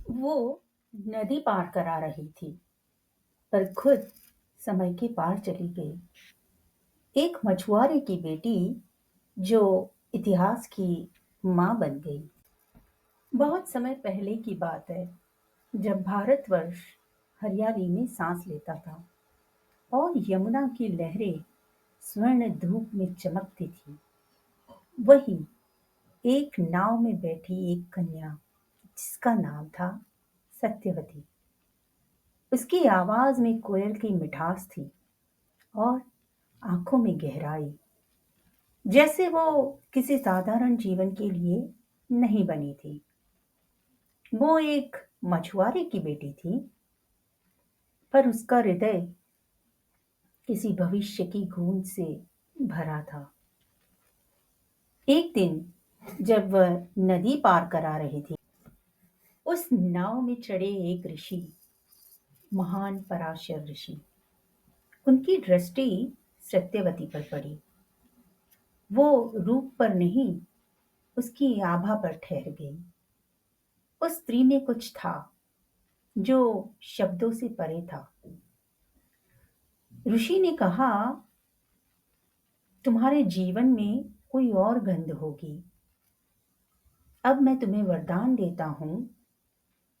वो नदी पार करा रही थी, पर खुद समय के पार चली गई। एक मछुआरे की बेटी जो इतिहास की माँ बन गई। बहुत समय पहले की बात है, जब भारतवर्ष हरियाली में सांस लेता था और यमुना की लहरें स्वर्ण धूप में चमकती थी। वहीं एक नाव में बैठी एक कन्या, जिसका नाम था सत्यवती। उसकी आवाज में कोयल की मिठास थी और आंखों में गहराई, जैसे वो किसी साधारण जीवन के लिए नहीं बनी थी। वो एक मछुआरे की बेटी थी, पर उसका हृदय किसी भविष्य की गूंज से भरा था। एक दिन जब वह नदी पार करा रही थी, उस नाव में चढ़े एक ऋषि, महान पराशर ऋषि। उनकी दृष्टि सत्यवती पर पड़ी। वो रूप पर नहीं, उसकी आभा पर ठहर गई। उस स्त्री में कुछ था जो शब्दों से परे था। ऋषि ने कहा, तुम्हारे जीवन में कोई और गंध होगी। अब मैं तुम्हें वरदान देता हूं,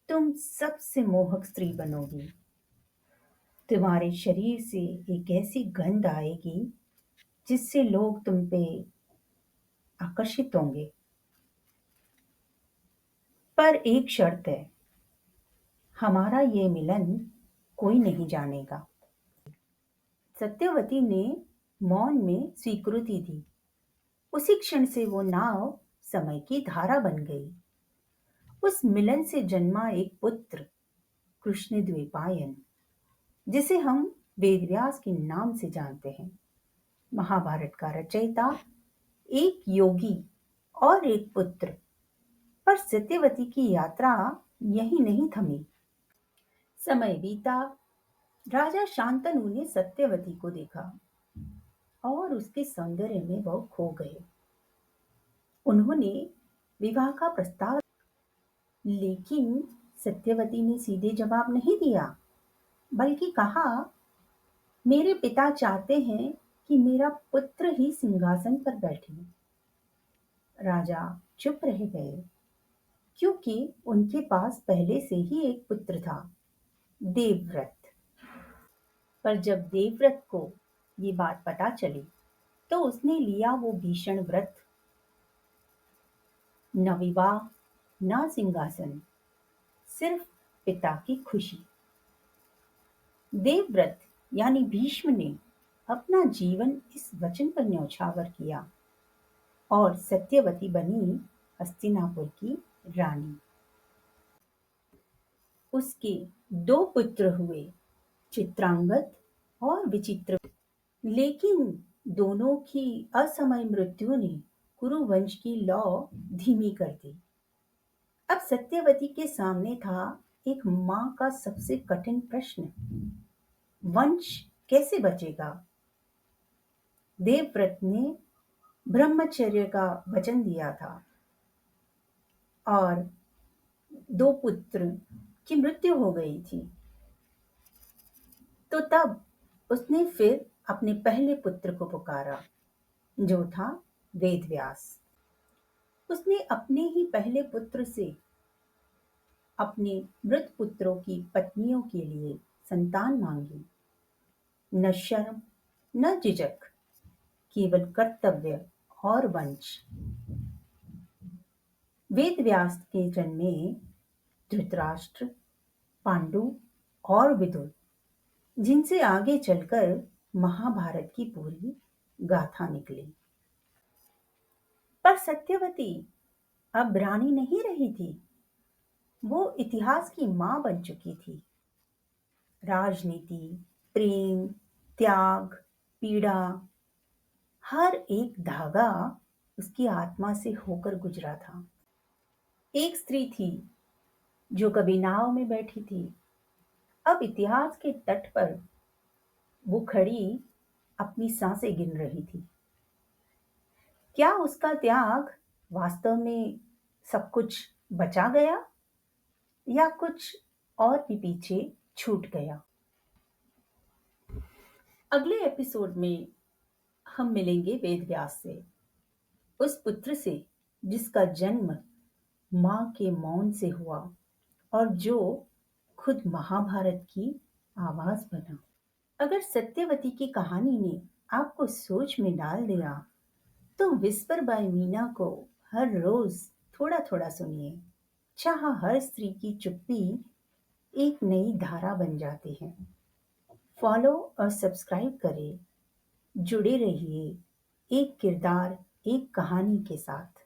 तुम सबसे मोहक स्त्री बनोगी। तुम्हारे शरीर से एक ऐसी गंध आएगी जिससे लोग तुम पे आकर्षित होंगे। पर एक शर्त है, हमारा ये मिलन कोई नहीं जानेगा। सत्यवती ने मौन में स्वीकृति दी। उसी क्षण से वो नाव समय की धारा बन गई। उस मिलन से जन्मा एक पुत्र, कृष्णद्वैपायन, जिसे हम वेदव्यास के नाम से जानते हैं। महाभारत का रचयिता, एक योगी और एक पुत्र। पर सत्यवती की यात्रा यही नहीं थमी। समय बीता। राजा शांतनु ने सत्यवती को देखा और उसके सौंदर्य में वो खो गए। उन्होंने विवाह का प्रस्ताव, लेकिन सत्यवती ने सीधे जवाब नहीं दिया, बल्कि कहा, मेरे पिता चाहते हैं कि मेरा पुत्र ही सिंहासन पर बैठे। राजा चुप रह गए, क्योंकि उनके पास पहले से ही एक पुत्र था, देवव्रत। पर जब देवव्रत को ये बात पता चली, तो उसने लिया वो भीषण व्रत। न विवाह, न सिंहासन, सिर्फ पिता की खुशी। देवव्रत यानी भीष्म ने अपना जीवन इस वचन पर न्यौछावर किया और सत्यवती बनी हस्तिनापुर की रानी। उसके दो पुत्र हुए, चित्रांगद और विचित्र। लेकिन दोनों की असमय मृत्यु ने कुरु वंश की लौ धीमी कर दी। अब सत्यवती के सामने था एक मां का सबसे कठिन प्रश्न, वंश कैसे बचेगा। देवव्रत ने ब्रह्मचर्य का वचन दिया था और दो पुत्र की मृत्यु हो गई थी। तो तब उसने फिर अपने पहले पुत्र को पुकारा, जो था वेदव्यास। उसने अपने ही पहले पुत्र से अपने मृत पुत्रों की पत्नियों के लिए संतान मांगी। न शर्म, न झिझक, केवल कर्तव्य और वंश। वेदव्यास के जन्मे धृतराष्ट्र, पांडु और विदुर, जिनसे आगे चलकर महाभारत की पूरी गाथा निकली। पर सत्यवती अब रानी नहीं रही थी, वो इतिहास की मां बन चुकी थी। राजनीति, प्रेम, त्याग, पीड़ा, हर एक धागा उसकी आत्मा से होकर गुजरा था। एक स्त्री थी जो कभी नाव में बैठी थी, अब इतिहास के तट पर वो खड़ी अपनी सांसें गिन रही थी। क्या उसका त्याग वास्तव में सब कुछ बचा गया, या कुछ और भी पीछे छूट गया? अगले एपिसोड में हम मिलेंगे वेद व्यास से, उस पुत्र से जिसका जन्म माँ के मौन से हुआ और जो खुद महाभारत की आवाज बना। अगर सत्यवती की कहानी ने आपको सोच में डाल दिया, तो विस्पर बाय मीना को हर रोज थोड़ा थोड़ा सुनिए। जहाँ हर स्त्री की चुप्पी एक नई धारा बन जाती है। फॉलो और सब्सक्राइब करें। जुड़े रहिए एक किरदार, एक कहानी के साथ।